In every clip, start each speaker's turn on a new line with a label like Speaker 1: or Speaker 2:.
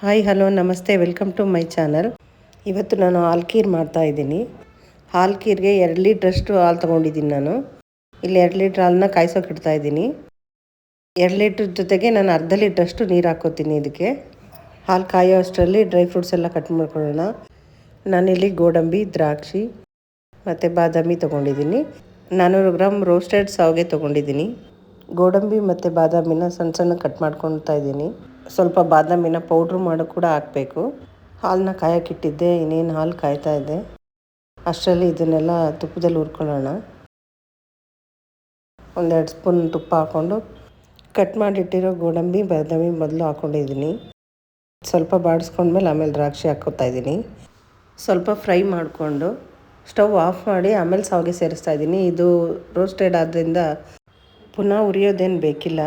Speaker 1: Hi hello ನಮಸ್ತೆ welcome to my channel. ಇವತ್ತು ನಾನು ಹಾಲು ಖೀರ್ ಮಾಡ್ತಾಯಿದ್ದೀನಿ. ಹಾಲು ಖೀರ್ಗೆ 2 ಲೀಟ್ರಷ್ಟು ಹಾಲು ತೊಗೊಂಡಿದ್ದೀನಿ. ನಾನು ಇಲ್ಲಿ 2 ಲೀಟ್ರ್ ಹಾಲನ್ನ ಕಾಯಿಸೋಕೆ ಇಡ್ತಾಯಿದ್ದೀನಿ. 2 ಲೀಟ್ರ್ ಜೊತೆಗೆ ನಾನು ಅರ್ಧ ಲೀಟ್ರಷ್ಟು ನೀರು ಹಾಕ್ಕೋತೀನಿ. ಇದಕ್ಕೆ ಹಾಲು ಕಾಯೋ ಅಷ್ಟರಲ್ಲಿ ಡ್ರೈ ಫ್ರೂಟ್ಸ್ ಎಲ್ಲ ಕಟ್ ಮಾಡ್ಕೊಳ್ಳೋಣ. ನಾನಿಲ್ಲಿ ಗೋಡಂಬಿ, ದ್ರಾಕ್ಷಿ ಮತ್ತು ಬಾದಾಮಿ ತೊಗೊಂಡಿದ್ದೀನಿ. 400 ಗ್ರಾಮ್ ರೋಸ್ಟೆಡ್ ಶಾವಿಗೆ ತೊಗೊಂಡಿದ್ದೀನಿ. ಗೋಡಂಬಿ ಮತ್ತು ಬಾದಾಮಿನ ಸಣ್ಣ ಸಣ್ಣ ಕಟ್ ಮಾಡ್ಕೊಳ್ತಾ ಇದ್ದೀನಿ. ಸ್ವಲ್ಪ ಬಾದಾಮಿನ ಪೌಡ್ರ್ ಮಾಡೋ ಕೂಡ ಹಾಕಬೇಕು. ಹಾಲನ್ನ ಕಾಯೋಕ್ಕಿಟ್ಟಿದ್ದೆ, ಇನ್ನೇನು ಹಾಲು ಕಾಯ್ತಾ ಇದೆ. ಅಷ್ಟರಲ್ಲಿ ಇದನ್ನೆಲ್ಲ ತುಪ್ಪದಲ್ಲಿ ಹುರ್ಕೊಳ್ಳೋಣ. 1-2 ಸ್ಪೂನ್ ತುಪ್ಪ ಹಾಕ್ಕೊಂಡು ಕಟ್ ಮಾಡಿಟ್ಟಿರೋ ಗೋಡಂಬಿ ಬಾದಾಮಿ ಮೊದಲು ಹಾಕ್ಕೊಂಡಿದ್ದೀನಿ. ಸ್ವಲ್ಪ ಬಾಡಿಸ್ಕೊಂಡ್ಮೇಲೆ ಆಮೇಲೆ ದ್ರಾಕ್ಷಿ ಹಾಕ್ಕೊತಾ ಇದ್ದೀನಿ. ಸ್ವಲ್ಪ ಫ್ರೈ ಮಾಡಿಕೊಂಡು ಸ್ಟವ್ ಆಫ್ ಮಾಡಿ ಆಮೇಲೆ ಶಾವಿಗೆ ಸೇರಿಸ್ತಾ ಇದ್ದೀನಿ. ಇದು ರೋಸ್ಟೆಡ್ ಆದ್ದರಿಂದ ಪುನಃ ಉರಿಯೋದೇನು ಬೇಕಿಲ್ಲ.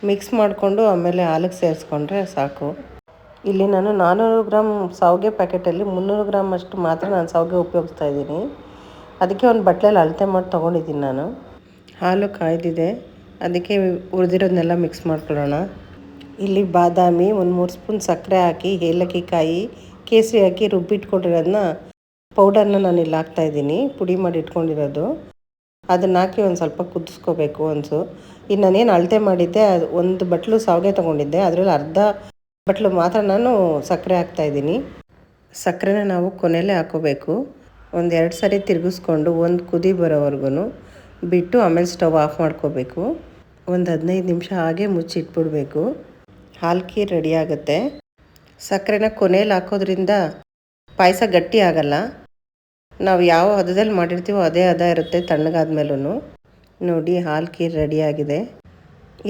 Speaker 1: ಮಿಕ್ಸ್ ಮಾಡಿಕೊಂಡು ಆಮೇಲೆ ಹಾಲಿಗೆ ಸೇರಿಸ್ಕೊಂಡ್ರೆ ಸಾಕು. ಇಲ್ಲಿ ನಾನು 400 ಗ್ರಾಮ್ ಶಾವಿಗೆ ಪ್ಯಾಕೆಟಲ್ಲಿ 300 ಗ್ರಾಮ್ ಅಷ್ಟು ಮಾತ್ರ ನಾನು ಶಾವಿಗೆ ಉಪಯೋಗಿಸ್ತಾ ಇದ್ದೀನಿ. ಅದಕ್ಕೆ ಒಂದು ಬಟ್ಲಲ್ಲಿ ಅಳತೆ ಮಾಡಿ ತೊಗೊಂಡಿದ್ದೀನಿ ನಾನು. ಹಾಲು ಕಾಯ್ದಿದೆ, ಅದಕ್ಕೆ ಹುರಿದಿರೋದನ್ನೆಲ್ಲ ಮಿಕ್ಸ್ ಮಾಡ್ಕೊಳ್ಳೋಣ. ಇಲ್ಲಿ ಬಾದಾಮಿ, 1-3 ಸ್ಪೂನ್ ಸಕ್ಕರೆ ಹಾಕಿ, ಏಲಕ್ಕಿ ಕಾಯಿ, ಕೇಸರಿ ಹಾಕಿ ರುಬ್ಬಿಟ್ಕೊಂಡಿರೋದನ್ನ ಪೌಡರ್ನ ನಾನು ಇಲ್ಲಿ ಹಾಕ್ತಾಯಿದ್ದೀನಿ. ಪುಡಿ ಮಾಡಿ ಇಟ್ಕೊಂಡಿರೋದು ಅದನ್ನು ಹಾಕಿ ಒಂದು ಸ್ವಲ್ಪ ಕುದಿಸ್ಕೋಬೇಕು ಇನ್ನು ನಾನೇನು ಅಳತೆ ಮಾಡಿದ್ದೆ, ಅದು 1 ಬಟ್ಲು ಶಾವಿಗೆ ತೊಗೊಂಡಿದ್ದೆ, ಅದರಲ್ಲಿ ಅರ್ಧ ಬಟ್ಲು ಮಾತ್ರ ನಾನು ಸಕ್ಕರೆ ಹಾಕ್ತಾಯಿದ್ದೀನಿ. ಸಕ್ಕರೆನ ನಾವು ಕೊನೆಯಲ್ಲೇ ಹಾಕ್ಕೋಬೇಕು. 1-2 ಸರಿ ತಿರುಗಿಸ್ಕೊಂಡು ಒಂದು ಕುದಿ ಬರೋವರೆಗೂ ಬಿಟ್ಟು ಆಮೇಲೆ ಸ್ಟವ್ ಆಫ್ ಮಾಡ್ಕೋಬೇಕು. ಒಂದು 15 ನಿಮಿಷ ಹಾಗೆ ಮುಚ್ಚಿಟ್ಬಿಡ್ಬೇಕು. ಹಾಲು ಖೀರ್ ರೆಡಿ ಆಗುತ್ತೆ. ಸಕ್ಕರೆನ ಕೊನೆಯಲ್ಲಿ ಹಾಕೋದ್ರಿಂದ ಪಾಯಸ ಗಟ್ಟಿ ಆಗಲ್ಲ. ನಾವು ಯಾವ ಹದದಲ್ಲಿ ಮಾಡಿರ್ತೀವೋ ಅದೇ ಹದ ಇರುತ್ತೆ ತಣ್ಣಗಾದ್ಮೇಲೂ. ನೋಡಿ, ಹಾಲು ಖೀರ್ ರೆಡಿಯಾಗಿದೆ.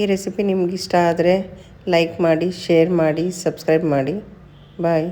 Speaker 1: ಈ ರೆಸಿಪಿ ನಿಮ್ಗೆ ಇಷ್ಟ ಆದರೆ ಲೈಕ್ ಮಾಡಿ, ಶೇರ್ ಮಾಡಿ, ಸಬ್ಸ್ಕ್ರೈಬ್ ಮಾಡಿ. ಬಾಯ್.